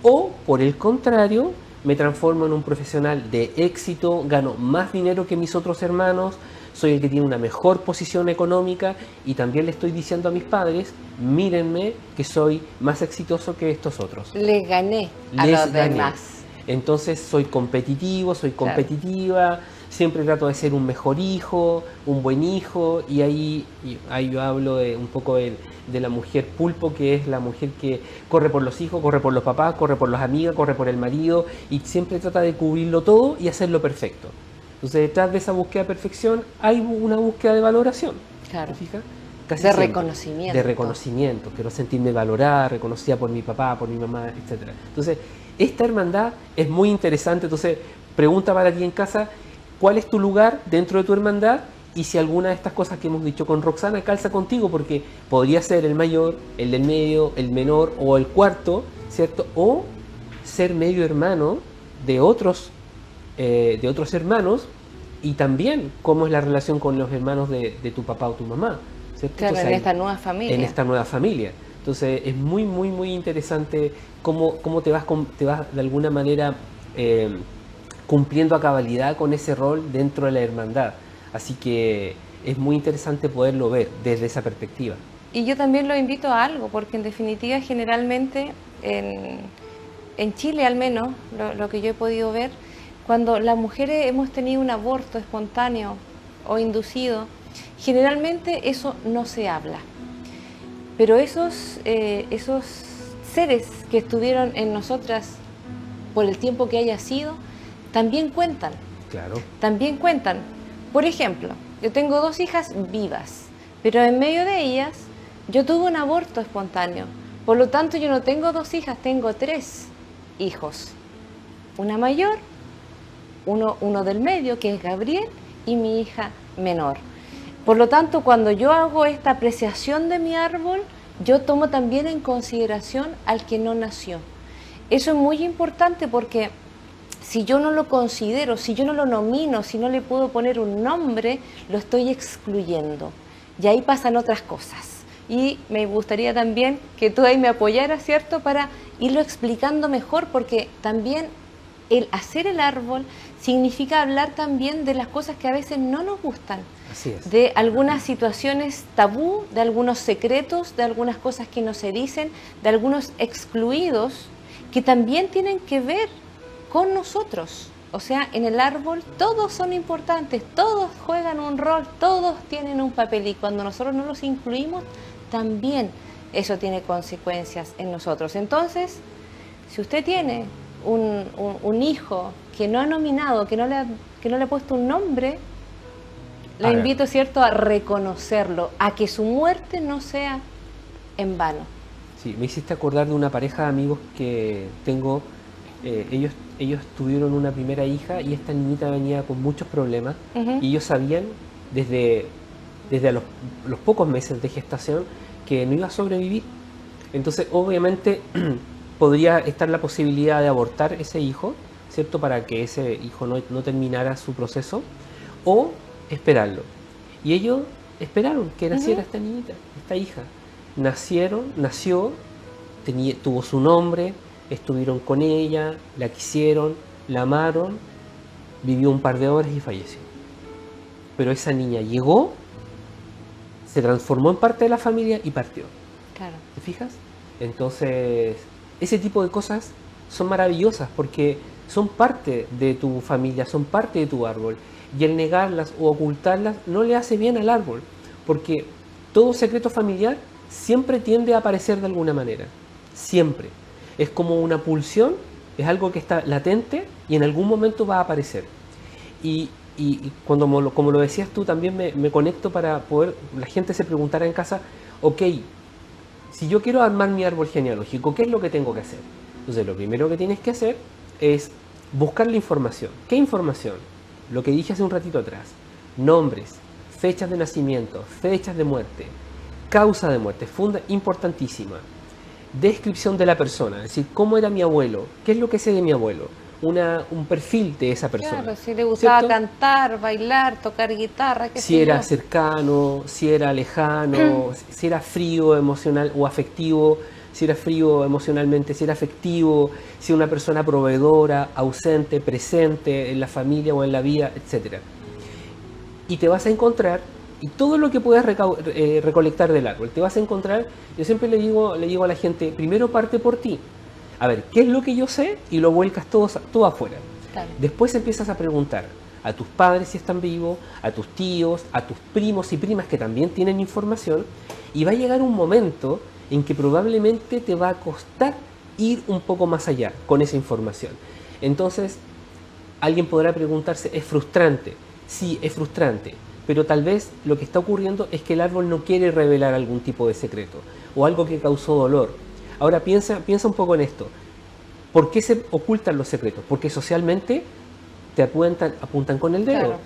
O, por el contrario, me transformo en un profesional de éxito, gano más dinero que mis otros hermanos, soy el que tiene una mejor posición económica y también le estoy diciendo a mis padres, mírenme que soy más exitoso que estos otros. Les gané a los demás. Entonces soy competitivo, soy competitiva, claro. Siempre trato de ser un mejor hijo, un buen hijo, y ahí yo hablo un poco de la mujer pulpo, que es la mujer que corre por los hijos, corre por los papás, corre por las amigas, corre por el marido, y siempre trata de cubrirlo todo y hacerlo perfecto. Entonces detrás de esa búsqueda de perfección hay una búsqueda de valoración. Claro. ¿Te fijas? Casi de reconocimiento. De reconocimiento, quiero sentirme valorada, reconocida por mi papá, por mi mamá, etc. Entonces, esta hermandad es muy interesante. Entonces, pregunta para ti en casa, ¿cuál es tu lugar dentro de tu hermandad? Y si alguna de estas cosas que hemos dicho con Roxana calza contigo, porque podría ser el mayor, el del medio, el menor o el cuarto, ¿cierto? O ser medio hermano de otros hermanos, y también cómo es la relación con los hermanos de tu papá o tu mamá, ¿cierto? Claro, entonces, en esta nueva familia. En esta nueva familia. Entonces es muy, muy, muy interesante cómo te vas de alguna manera cumpliendo a cabalidad con ese rol dentro de la hermandad. Así que es muy interesante poderlo ver desde esa perspectiva. Y yo también lo invito a algo, porque en definitiva generalmente en Chile al menos, lo que yo he podido ver, cuando las mujeres hemos tenido un aborto espontáneo o inducido, generalmente eso no se habla. Pero esos seres que estuvieron en nosotras por el tiempo que haya sido, también cuentan. Claro. También cuentan. Por ejemplo, yo tengo 2 hijas vivas, pero en medio de ellas yo tuve un aborto espontáneo. Por lo tanto, yo no tengo 2 hijas, tengo 3 hijos. Una mayor, uno del medio, que es Gabriel, y mi hija menor. Por lo tanto, cuando yo hago esta apreciación de mi árbol, yo tomo también en consideración al que no nació. Eso es muy importante porque si yo no lo considero, si yo no lo nomino, si no le puedo poner un nombre, lo estoy excluyendo. Y ahí pasan otras cosas. Y me gustaría también que tú ahí me apoyaras, ¿cierto?, para irlo explicando mejor, porque también el hacer el árbol significa hablar también de las cosas que a veces no nos gustan. Así es. De algunas situaciones tabú, de algunos secretos, de algunas cosas que no se dicen, de algunos excluidos que también tienen que ver con nosotros. O sea, en el árbol todos son importantes, todos juegan un rol, todos tienen un papel, y cuando nosotros no los incluimos, también eso tiene consecuencias en nosotros. Entonces, si usted tiene un hijo que no ha nominado, que no le ha puesto un nombre, le invito, ¿cierto?, a reconocerlo, a que su muerte no sea en vano. Sí, me hiciste acordar de una pareja de amigos que tengo. Ellos tuvieron una primera hija y esta niñita venía con muchos problemas, y ellos sabían desde los pocos meses de gestación que no iba a sobrevivir. Entonces, obviamente, podría estar la posibilidad de abortar ese hijo, ¿cierto?, para que ese hijo no terminara su proceso, o esperarlo. Y ellos esperaron que naciera esta niñita, esta hija. Nació, tuvo su nombre, estuvieron con ella, la quisieron, la amaron, vivió un par de horas y falleció. Pero esa niña llegó, se transformó en parte de la familia y partió. Claro. ¿Te fijas? Entonces, ese tipo de cosas son maravillosas porque son parte de tu familia, son parte de tu árbol. Y el negarlas o ocultarlas no le hace bien al árbol, porque todo secreto familiar siempre tiende a aparecer de alguna manera. Siempre. Es como una pulsión, es algo que está latente y en algún momento va a aparecer. Y como lo decías tú, también me conecto para poder, la gente se preguntara en casa, ok, si yo quiero armar mi árbol genealógico, ¿qué es lo que tengo que hacer? Entonces, lo primero que tienes que hacer es buscar la información. ¿Qué información? Lo que dije hace un ratito atrás. Nombres, fechas de nacimiento, fechas de muerte, causa de muerte, importantísima. Descripción de la persona, es decir, cómo era mi abuelo, qué es lo que sé de mi abuelo, un perfil de esa persona. Claro, si le gustaba ¿cierto? cantar, bailar, tocar guitarra, qué Si sé era yo. cercano, si era lejano, si era frío emocional o afectivo, si era frío emocionalmente, si era afectivo, si una persona proveedora, ausente, presente en la familia o en la vida, etc. Y te vas a encontrar, y todo lo que puedas recolectar del árbol, te vas a encontrar, yo siempre le digo a la gente, primero parte por ti. A ver, ¿qué es lo que yo sé? Y lo vuelcas todo afuera. Claro. Después empiezas a preguntar a tus padres si están vivos, a tus tíos, a tus primos y primas que también tienen información, y va a llegar un momento en que probablemente te va a costar ir un poco más allá con esa información. Entonces, alguien podrá preguntarse, ¿es frustrante? Sí, es frustrante, pero tal vez lo que está ocurriendo es que el árbol no quiere revelar algún tipo de secreto o algo que causó dolor. Ahora piensa un poco en esto. ¿Por qué se ocultan los secretos? Porque socialmente te apuntan con el dedo. Claro.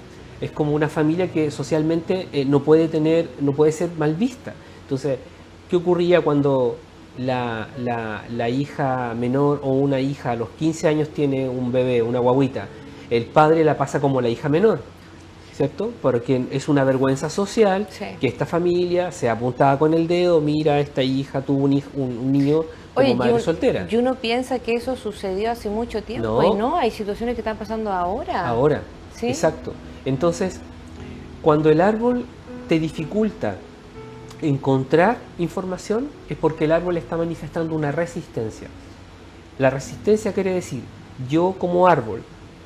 Es como una familia que socialmente no puede ser mal vista. Entonces, ¿qué ocurría cuando la hija menor o una hija a los 15 años tiene un bebé, una guaguita? El padre la pasa como la hija menor, ¿cierto? Porque es una vergüenza social, Sí. que esta familia se apuntaba con el dedo, mira, esta hija tuvo un niño como Oye, madre soltera. y uno piensa que eso sucedió hace mucho tiempo, No. y no, hay situaciones que están pasando ahora. Ahora, ¿Sí? exacto. Entonces, cuando el árbol te dificulta encontrar información, es porque el árbol está manifestando una resistencia. La resistencia quiere decir, yo como árbol,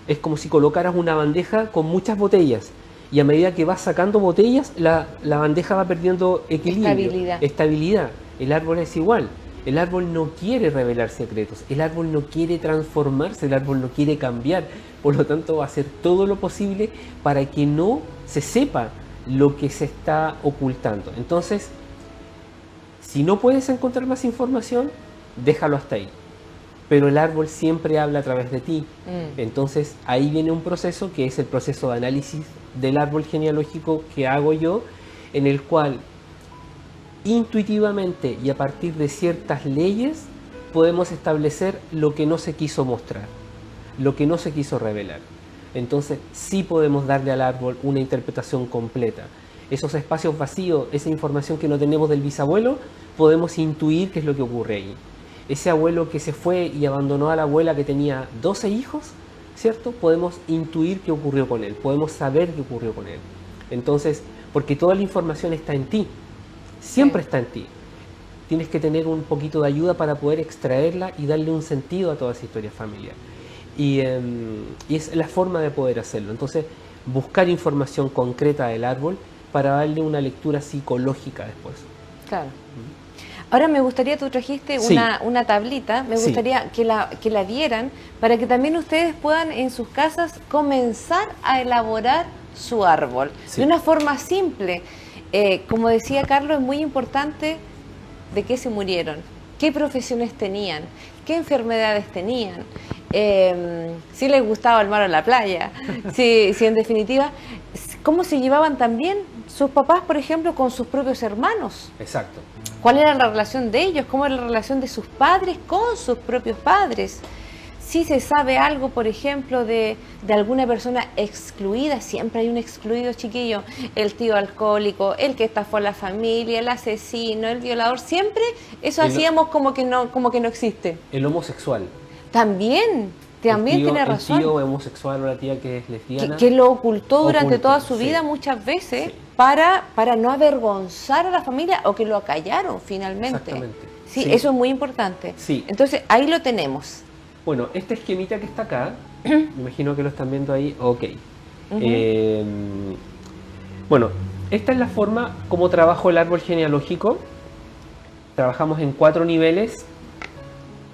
es como si colocaras una bandeja con muchas botellas, y a medida que vas sacando botellas, la bandeja va perdiendo equilibrio, estabilidad. El árbol es igual. El árbol no quiere revelar secretos, el árbol no quiere transformarse, el árbol no quiere cambiar. Por lo tanto, va a hacer todo lo posible para que no se sepa lo que se está ocultando. Entonces, si no puedes encontrar más información, déjalo hasta ahí. Pero el árbol siempre habla a través de ti. Entonces, ahí viene un proceso que es el proceso de análisis del árbol genealógico que hago yo, en el cual intuitivamente y a partir de ciertas leyes podemos establecer lo que no se quiso mostrar, lo que no se quiso revelar. Entonces sí podemos darle al árbol una interpretación completa. Esos espacios vacíos, esa información que no tenemos del bisabuelo, podemos intuir qué es lo que ocurre ahí. Ese abuelo que se fue y abandonó a la abuela que tenía 12 hijos, ¿cierto? Podemos intuir qué ocurrió con él, podemos saber qué ocurrió con él. Entonces, porque toda la información está en ti. Siempre está en ti. Tienes que tener un poquito de ayuda para poder extraerla y darle un sentido a toda esa historia familiar. Y es la forma de poder hacerlo. Entonces, buscar información concreta del árbol para darle una lectura psicológica después. Claro. Ahora me gustaría, tú trajiste Sí. una tablita, me Sí. gustaría que la dieran para que también ustedes puedan en sus casas comenzar a elaborar su árbol Sí. de una forma simple. Como decía Carlos, es muy importante de qué se murieron, qué profesiones tenían, qué enfermedades tenían, si les gustaba el mar o la playa, si en definitiva, cómo se llevaban también sus papás, por ejemplo, con sus propios hermanos. Exacto. ¿Cuál era la relación de ellos? ¿Cómo era la relación de sus padres con sus propios padres? Si se sabe algo, por ejemplo, de alguna persona excluida, siempre hay un excluido, chiquillo, el tío alcohólico, el que estafó a la familia, el asesino, el violador, siempre eso hacíamos como que no existe. El homosexual. También tiene razón. El tío homosexual o la tía que es lesbiana. Que lo ocultó durante Oculto, toda su sí. vida muchas veces Sí. para no avergonzar a la familia o que lo acallaron finalmente. Exactamente. Sí, Sí. eso es muy importante. Sí. Entonces ahí lo tenemos. Bueno, este esquemita que está acá, me imagino que lo están viendo ahí, ok. Bueno, esta es la forma como trabajo el árbol genealógico. Trabajamos en 4 niveles.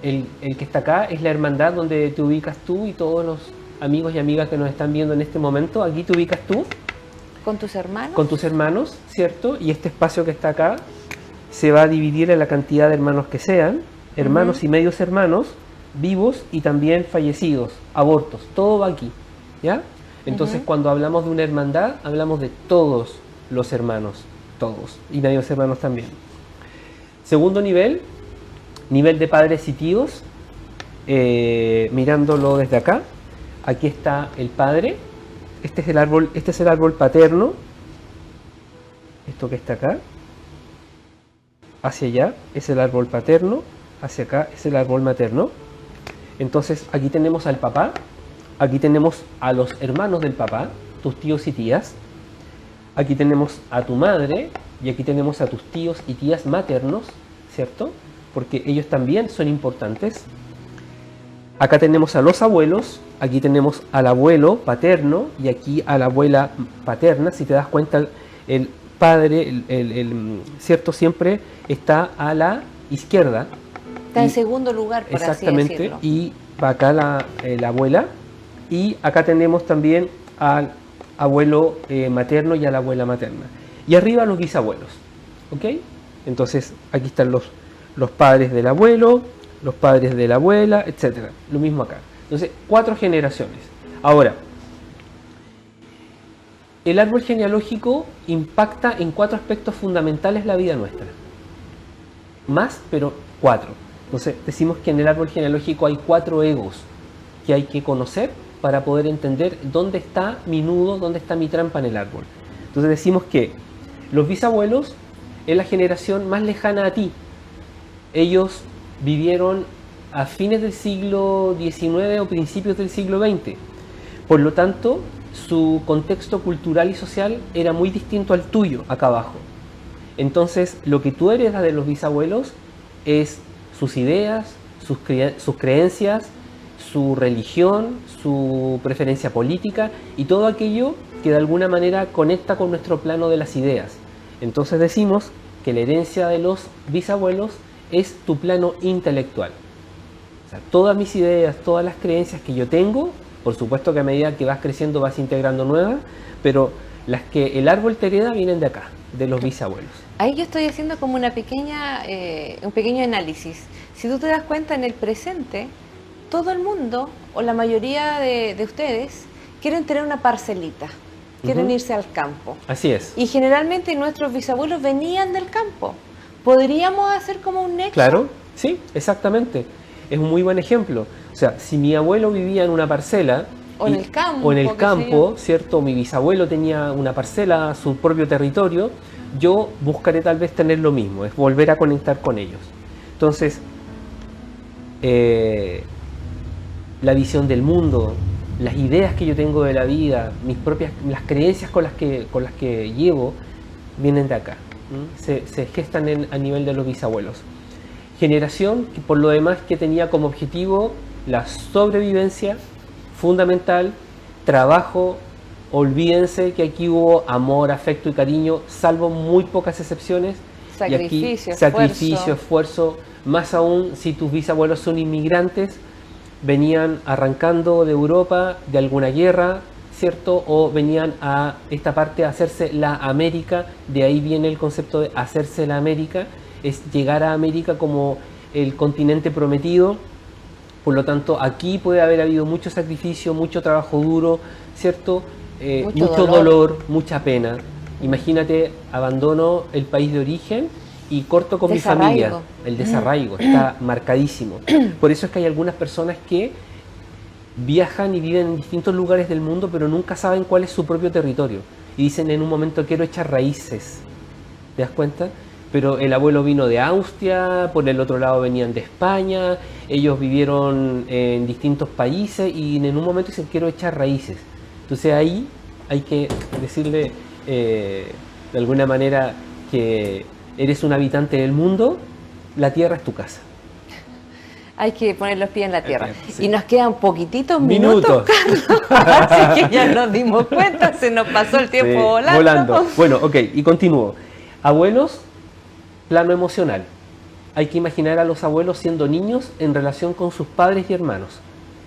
El que está acá es la hermandad donde te ubicas tú y todos los amigos y amigas que nos están viendo en este momento. Aquí te ubicas tú ¿Con tus hermanos? con tus hermanos, ¿cierto? Y este espacio que está acá se va a dividir en la cantidad de hermanos que sean, hermanos y medios hermanos, vivos y también fallecidos, abortos, todo va aquí, ¿ya? Entonces cuando hablamos de una hermandad, hablamos de todos los hermanos, todos, y medios hermanos también. Segundo nivel, nivel de padres y tíos, mirándolo desde acá, aquí está el padre, este es el árbol paterno, esto que está acá, hacia allá es el árbol paterno, hacia acá es el árbol materno. Entonces aquí tenemos al papá, aquí tenemos a los hermanos del papá, tus tíos y tías, aquí tenemos a tu madre y aquí tenemos a tus tíos y tías maternos, ¿cierto? Porque ellos también son importantes. Acá tenemos a los abuelos, aquí tenemos al abuelo paterno y aquí a la abuela paterna. Si te das cuenta, el padre, ¿cierto? Siempre está a la izquierda. Está en segundo lugar, por así decirlo. Y va acá la abuela. Y acá tenemos también al abuelo materno y a la abuela materna. Y arriba los bisabuelos. ¿Ok? Entonces aquí están los padres del abuelo, los padres de la abuela, etc. Lo mismo acá. Entonces, 4 generaciones. Ahora, el árbol genealógico impacta en 4 aspectos fundamentales la vida nuestra. Más, pero 4. Entonces, decimos que en el árbol genealógico hay 4 egos que hay que conocer para poder entender dónde está mi nudo, dónde está mi trampa en el árbol. Entonces decimos que los bisabuelos es la generación más lejana a ti. Ellos vivieron a fines del siglo XIX o principios del siglo XX. Por lo tanto, su contexto cultural y social era muy distinto al tuyo, acá abajo. Entonces, lo que tú heredas de los bisabuelos es sus ideas, sus creencias, su religión, su preferencia política y todo aquello que de alguna manera conecta con nuestro plano de las ideas. Entonces decimos que la herencia de los bisabuelos es tu plano intelectual. O sea, todas mis ideas, todas las creencias que yo tengo, por supuesto que a medida que vas creciendo vas integrando nuevas, pero las que el árbol te hereda vienen de acá, de los bisabuelos. Ahí yo estoy haciendo como un pequeño análisis. Si tú te das cuenta, en el presente, todo el mundo, o la mayoría de ustedes, quieren tener una parcelita, quieren irse al campo. Así es. Y generalmente nuestros bisabuelos venían del campo. ¿Podríamos hacer como un nexo? Claro, sí, exactamente. Es un muy buen ejemplo. O sea, si mi abuelo vivía en una parcela, o en el campo, ¿cierto? Mi bisabuelo tenía una parcela, su propio territorio, yo buscaré tal vez tener lo mismo, es volver a conectar con ellos. Entonces, la visión del mundo, las ideas que yo tengo de la vida, las creencias con las que llevo, vienen de acá. Se gestan a nivel de los bisabuelos. Generación que por lo demás que tenía como objetivo la sobrevivencia fundamental, trabajo. Olvídense que aquí hubo amor, afecto y cariño, salvo muy pocas excepciones. Sacrificio, esfuerzo, más aún si tus bisabuelos son inmigrantes, venían arrancando de Europa, de alguna guerra, ¿cierto? O venían a esta parte a hacerse la América, de ahí viene el concepto de hacerse la América, es llegar a América como el continente prometido. Por lo tanto, aquí puede haber habido mucho sacrificio, mucho trabajo duro, ¿cierto? Mucho dolor, mucha pena. Imagínate, abandono el país de origen y corto con mi familia. El desarraigo está marcadísimo. Por eso es que hay algunas personas que viajan y viven en distintos lugares del mundo, pero nunca saben cuál es su propio territorio. Y dicen en un momento, quiero echar raíces. ¿Te das cuenta? Pero el abuelo vino de Austria, por el otro lado venían de España, ellos vivieron en distintos países y en un momento dicen, quiero echar raíces. Entonces ahí hay que decirle de alguna manera que eres un habitante del mundo, la tierra es tu casa. Hay que poner los pies en la tierra. Sí. Y nos quedan poquititos minutos, Carlos. Así que ya nos dimos cuenta, se nos pasó el tiempo volando. Bueno, ok, y continúo. Abuelos, plano emocional. Hay que imaginar a los abuelos siendo niños en relación con sus padres y hermanos.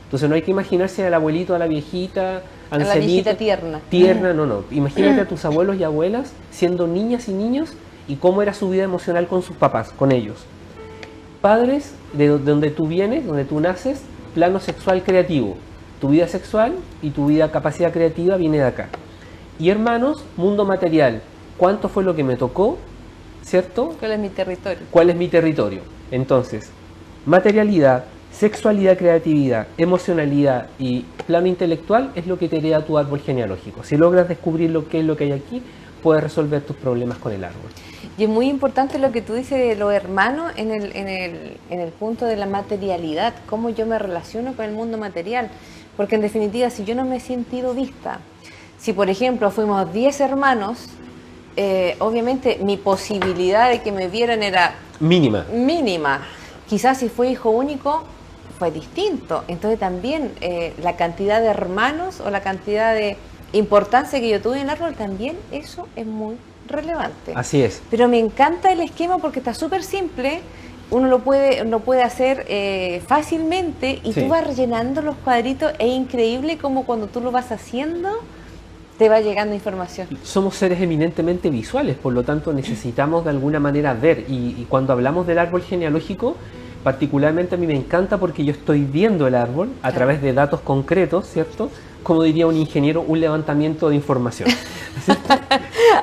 Entonces no hay que imaginarse al abuelito, a la viejita, a la viejita tierna. No. Imagínate a tus abuelos y abuelas siendo niñas y niños y cómo era su vida emocional con sus papás, con ellos. Padres, de donde tú vienes, donde tú naces, plano sexual creativo. Tu vida sexual y tu vida capacidad creativa viene de acá. Y hermanos, mundo material. ¿Cuánto fue lo que me tocó? ¿Cierto? ¿Cuál es mi territorio? ¿Cuál es mi territorio? Entonces, materialidad, sexualidad, creatividad, emocionalidad y plano intelectual es lo que te hereda tu árbol genealógico. Si logras descubrir lo que es lo que hay aquí, puedes resolver tus problemas con el árbol. Y es muy importante lo que tú dices de los hermanos en el punto de la materialidad, cómo yo me relaciono con el mundo material. Porque en definitiva, si yo no me he sentido vista, si por ejemplo fuimos 10 hermanos, obviamente mi posibilidad de que me vieran era mínima. Quizás si fue hijo único fue distinto. Entonces también la cantidad de hermanos o la cantidad de importancia que yo tuve en el árbol, también eso es muy relevante. Así es. Pero me encanta el esquema porque está súper simple. Uno lo puede hacer fácilmente y Sí. tú vas rellenando los cuadritos. Es increíble como cuando tú lo vas haciendo te va llegando información. Somos seres eminentemente visuales, por lo tanto necesitamos de alguna manera ver. Y cuando hablamos del árbol genealógico, particularmente a mí me encanta porque yo estoy viendo el árbol a través de datos concretos, ¿cierto? Como diría un ingeniero, un levantamiento de información.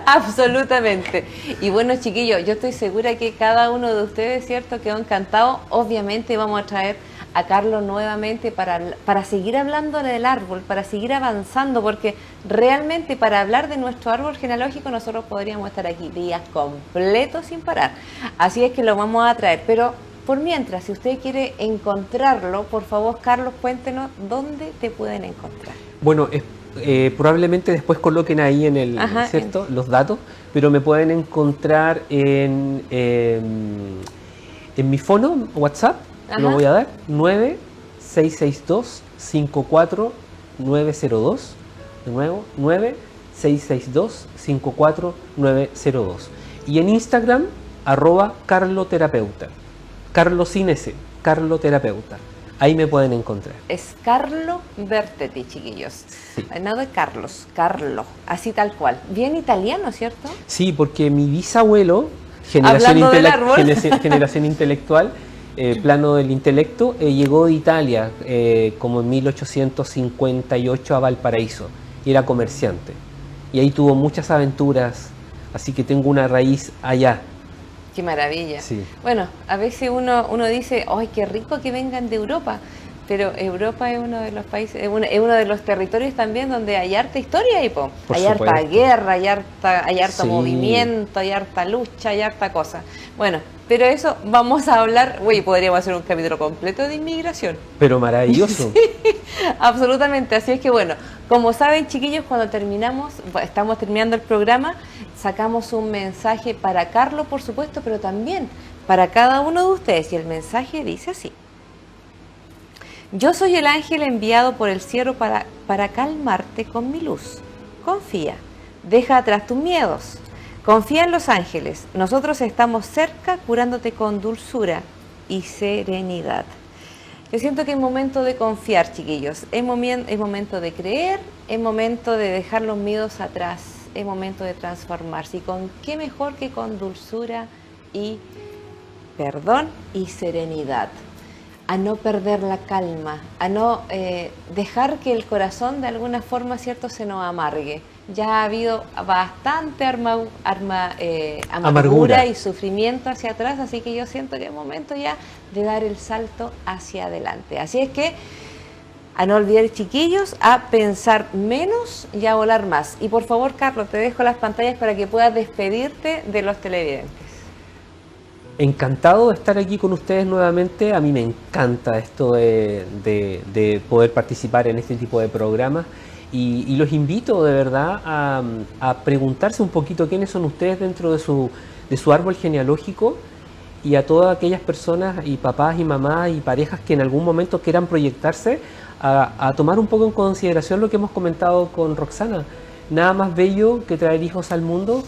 Absolutamente. Y bueno, chiquillos, yo estoy segura que cada uno de ustedes, ¿cierto?, quedó encantado. Obviamente vamos a traer a Carlos nuevamente para seguir hablando del árbol, para seguir avanzando, porque realmente para hablar de nuestro árbol genealógico nosotros podríamos estar aquí días completos sin parar. Así es que lo vamos a traer, pero por mientras, si usted quiere encontrarlo, por favor, Carlos, cuéntenos dónde te pueden encontrar. Bueno, probablemente después coloquen ahí en el, Ajá, ¿cierto?, los datos, pero me pueden encontrar en mi fono, WhatsApp, Ajá. lo voy a dar, 9662-54902, de nuevo, 9662-54902. Y en Instagram, @carloterapeuta, Carlos sin S, Carloterapeuta. Ahí me pueden encontrar. Es Carlo Bertetti, chiquillos. Sí. No de Carlos, Carlo, así tal cual. Bien italiano, ¿cierto? Sí, porque mi bisabuelo, Hablando del árbol. generación intelectual, plano del intelecto, llegó de Italia como en 1858 a Valparaíso y era comerciante. Y ahí tuvo muchas aventuras, así que tengo una raíz allá. Qué maravilla. Sí. Bueno, a veces uno dice, ¡ay, qué rico que vengan de Europa! Pero Europa es uno de los países, es uno de los territorios también donde hay harta historia y Por hay harta supuesto. guerra, hay harta Sí. movimiento, hay harta lucha, hay harta cosa. Bueno, pero eso vamos a hablar, podríamos hacer un capítulo completo de inmigración. Pero maravilloso. Absolutamente, así es que bueno, como saben, chiquillos, cuando estamos terminando el programa, sacamos un mensaje para Carlos, por supuesto, pero también para cada uno de ustedes, y el mensaje dice así: yo soy el ángel enviado por el cielo para calmarte con mi luz. Confía, deja atrás tus miedos, confía en los ángeles, nosotros estamos cerca curándote con dulzura y serenidad. Yo siento que es momento de confiar, chiquillos, es momento de creer, es momento de dejar los miedos atrás, es momento de transformarse. ¿Y con qué mejor que con dulzura y perdón y serenidad? A no perder la calma, a no dejar que el corazón de alguna forma, ¿cierto?, se nos amargue. Ya ha habido bastante amargura y sufrimiento hacia atrás, así que yo siento que es momento ya de dar el salto hacia adelante. Así es que a no olvidar, chiquillos, a pensar menos y a volar más. Y por favor, Carlos, te dejo las pantallas para que puedas despedirte de los televidentes. Encantado de estar aquí con ustedes nuevamente. A mí me encanta esto de poder participar en este tipo de programas y los invito de verdad a preguntarse un poquito quiénes son ustedes dentro de su árbol genealógico, y a todas aquellas personas y papás y mamás y parejas que en algún momento quieran proyectarse a tomar un poco en consideración lo que hemos comentado con Roxana. Nada más bello que traer hijos al mundo,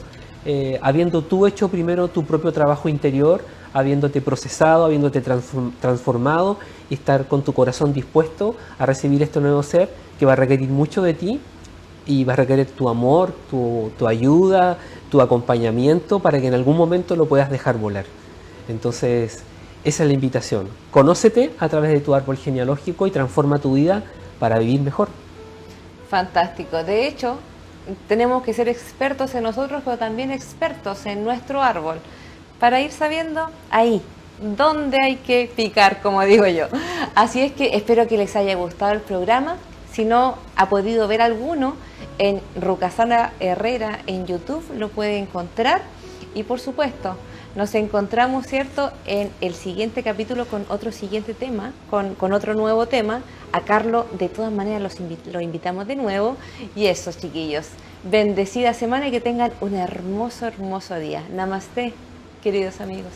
habiendo tú hecho primero tu propio trabajo interior, habiéndote procesado, habiéndote transformado y estar con tu corazón dispuesto a recibir este nuevo ser que va a requerir mucho de ti y va a requerir tu amor, tu ayuda, tu acompañamiento para que en algún momento lo puedas dejar volar. Entonces, esa es la invitación. Conócete a través de tu árbol genealógico y transforma tu vida para vivir mejor. Fantástico. De hecho, tenemos que ser expertos en nosotros, pero también expertos en nuestro árbol, para ir sabiendo ahí dónde hay que picar, como digo yo. Así es que espero que les haya gustado el programa. Si no ha podido ver alguno, en Rucasana Herrera en YouTube lo puede encontrar. Y por supuesto, nos encontramos, ¿cierto?, en el siguiente capítulo con otro siguiente tema, con otro nuevo tema. A Carlos, de todas maneras, lo invitamos de nuevo. Y eso, chiquillos, bendecida semana y que tengan un hermoso, hermoso día. Namaste, queridos amigos.